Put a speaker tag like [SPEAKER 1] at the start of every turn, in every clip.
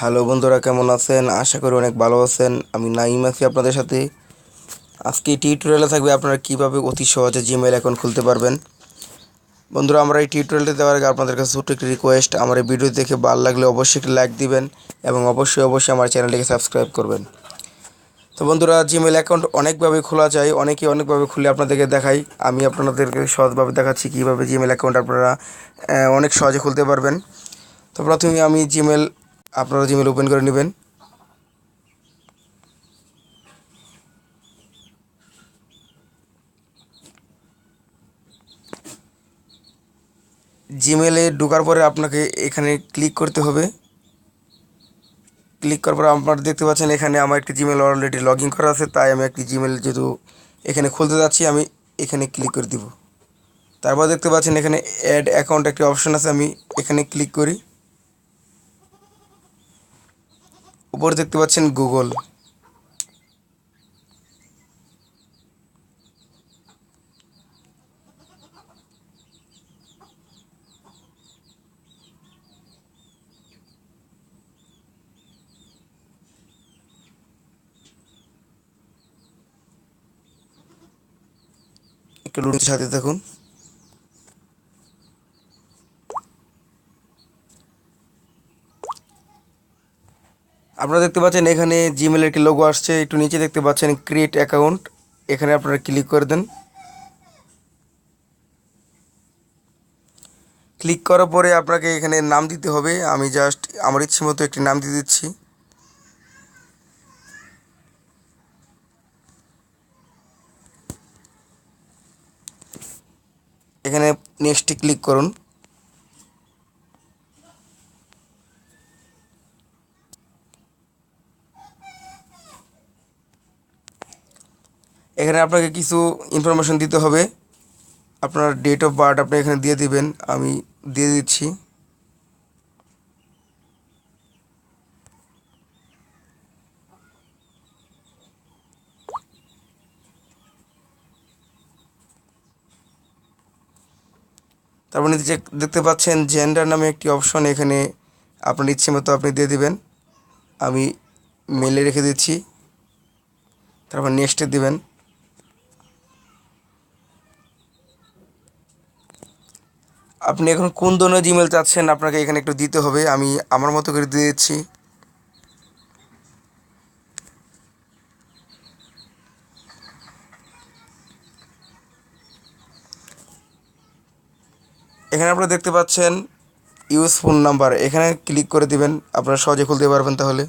[SPEAKER 1] Hello বন্ধুরা, কেমন আছেন? আশা করি অনেক ভালো আছেন। আমি নাইম আছি আপনাদের সাথে। আজকে এই টিউটোরিয়ালে থাকবে আপনারা কিভাবে অতি সহজে জিমেইল অ্যাকাউন্ট খুলতে পারবেন। বন্ধুরা, আমরা এই টিউটোরিয়ালটি দেওয়ার আগে আপনাদের কাছে ছোট্ট একটি রিকোয়েস্ট, আমার এই ভিডিও দেখে ভালো লাগলে অবশ্যই একটি লাইক দিবেন এবং অবশ্যই আমার চ্যানেলটিকে সাবস্ক্রাইব করবেন। তো বন্ধুরা, জিমেইল অ্যাকাউন্ট অনেকভাবে খোলা যায়, অনেকভাবে খুলে আপনাদেরকে দেখাই। আমি আপনাদেরকে সহজভাবে দেখাচ্ছি কীভাবে জিমেইল অ্যাকাউন্ট আপনারা অনেক সহজে খুলতে পারবেন। তো প্রথমে আপনারা জিমেইল ওপেন করে নেবেন। জিমেলে ঢোকার পরে আপনাকে এখানে ক্লিক করতে হবে। ক্লিক করার পর আপনারা দেখতে পাচ্ছেন এখানে আমার একটি জিমেল অলরেডি লগ ইন করা আছে, তাই আমি একটি জিমেল যেহেতু এখানে খুলতে যাচ্ছি, আমি এখানে ক্লিক করে দিব। তারপর দেখতে পাচ্ছেন এখানে অ্যাড অ্যাকাউন্ট একটি অপশন আছে, আমি এখানে ক্লিক করি। উপরে দেখতে পাচ্ছেন গুগল। একটু লুটের সাথে থাকুন। আপনারা দেখতে পাচ্ছেন এখানে জিমেলের একটি লোগো আসছে, একটু নিচে দেখতে পাচ্ছেন ক্রিয়েট অ্যাকাউন্ট, এখানে আপনারা ক্লিক করে দেন। ক্লিক করার পরে আপনাকে এখানে নাম দিতে হবে। আমি জাস্ট আমার ইচ্ছে মতো একটি নাম দিয়ে দিচ্ছি। এখানে নেক্সটে ক্লিক করুন। এখানে আপনাকে কিছু ইনফরমেশন দিতে হবে। আপনার ডেট অফ বার্থ আপনি এখানে দিয়ে দিবেন, আমি দিয়ে দিচ্ছি। তারপর নিচে দেখতে পাচ্ছেন জেন্ডার নামে একটি অপশন, এখানে আপনার ইচ্ছে মতো আপনি দিয়ে দিবেন। আমি মেলে রেখে দিচ্ছি। তারপর নেক্সটে দিবেন। আপনি এখন কোন ধরনের জিমেল চাচ্ছেন আপনাকে এখানে একটু দিতে হবে, আমি আমার মতো করে দিয়ে দিচ্ছি। এখানে আপনারা দেখতে পাচ্ছেন ইউজ ফোন নাম্বার, এখানে ক্লিক করে দিবেন, আপনারা সহজে খুলতে পারবেন। তাহলে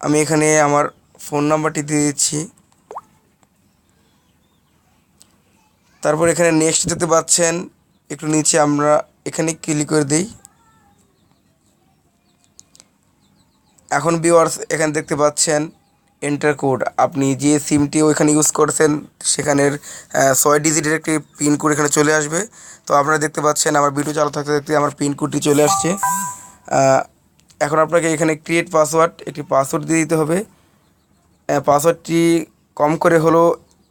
[SPEAKER 1] আমি এখানে আমার ফোন নাম্বারটি দিয়ে দিচ্ছি। তারপর এখানে নেক্সট দেখতে পাচ্ছেন, একটু নিচে আমরা এখানে ক্লিক করে দিই। এখন ভিউয়ার্স, এখানে দেখতে পাচ্ছেন এন্টার কোড, আপনি যে সিমটি ওইখানে ইউজ করছেন সেখানের 6 ডিজিটের একটি পিন কোড এখানে চলে আসবে। তো আপনারা দেখতে পাচ্ছেন আমার ভিডিও চালু থাকতে দেখতে আমার পিন কোডটি চলে আসছে। এখন আপনাকে এখানে ক্রিয়েট পাসওয়ার্ড, একটি পাসওয়ার্ড দিয়ে দিতে হবে। পাসওয়ার্ডটি কম করে হলো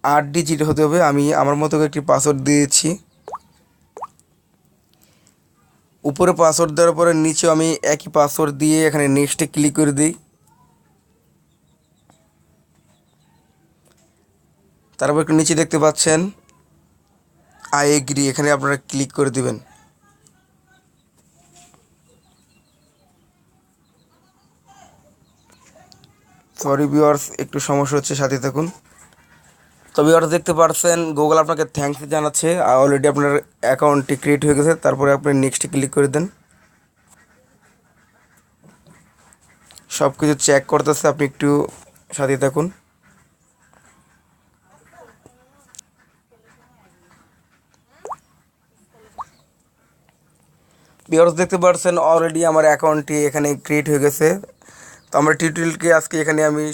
[SPEAKER 1] 8 ডিজিট হতে হবে, আমি আমার মতো করে একটি পাসওয়ার্ড দিয়েছি। উপরে পাসওয়ার্ড দেওয়ার পরে নিচেও আমি একই পাসওয়ার্ড দিয়ে এখানে নেক্সটে ক্লিক করে দিই। তারপর একটু নিচে দেখতে পাচ্ছেন আই এগ্রি, এখানে আপনারা ক্লিক করে দিবেন। সরি ভিউয়ার্স, একটু সমস্যা হচ্ছে, সাথে থাকুন। তো ভিউয়ার্স দেখতে পাচ্ছেন গুগল আপনাকে থ্যাঙ্কস জানাচ্ছে, অলরেডি আপনার অ্যাকাউন্টটি ক্রিয়েট হয়ে গেছে। তারপরে আপনি নেক্সটে ক্লিক করে দেন। সব কিছু চেক করতেছে, আপনি একটু সাথে থাকুন। ভিউয়ার্স দেখতে পাচ্ছেন অলরেডি আমার অ্যাকাউন্টটি এখানে ক্রিয়েট হয়ে গেছে। তো আমার টিউটোরিয়ালকে আজকে এখানে আমি